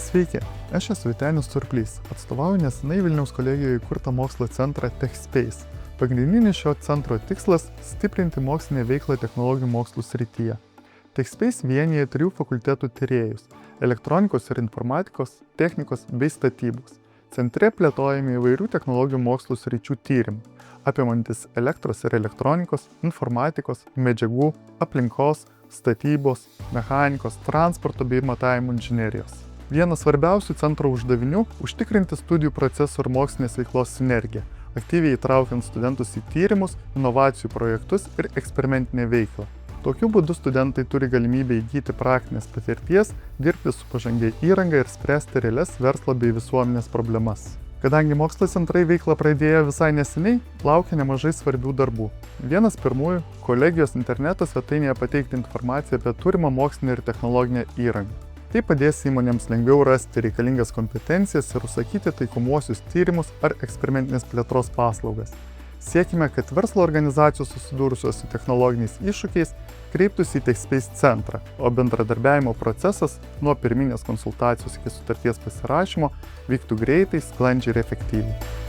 Sveiki, aš esu Vytenis Surplys, atstovauju nesenai Vilniaus kolegijoje įkurtą mokslo centrą TechSpace. Pagrindinis šio centro tikslas – stiprinti mokslinę veiklą technologijų mokslų srityje. TechSpace vienyje 3 fakultetų tyrėjus – elektronikos ir informatikos, technikos bei statybos. Centre plėtojami įvairių technologijų mokslų sričių tyrimų, apimantis elektros ir elektronikos, informatikos, medžiagų, aplinkos, statybos, mechanikos, transporto bei matavimų inžinerijos. Vienas svarbiausių centro uždavinių – užtikrinti studijų procesų ir mokslinės veiklos sinergiją, aktyviai įtraukiant studentus į tyrimus, inovacijų projektus ir eksperimentinę veiklą. Tokiu būdu studentai turi galimybę įgyti praktinės patirties, dirbti su pažangia įranga ir spręsti realias verslo bei visuomenės problemas. Kadangi mokslo centrai veiklą pradėjo visai neseniai, laukia nemažai svarbių darbų. Vienas pirmųjų – kolegijos interneto svetainėje pateikti informaciją apie turimą mokslinę ir technologinę įrangą. Tai padės įmonėms lengviau rasti reikalingas kompetencijas ir užsakyti taikomuosius tyrimus ar eksperimentinės plėtros paslaugas. Siekime, kad verslo organizacijos susidūrusios su technologiniais iššūkiais kreiptųsi į TechSpace centrą, o bendradarbiavimo procesas nuo pirminės konsultacijos iki sutarties pasirašymo vyktų greitai, sklandžiai ir efektyviai.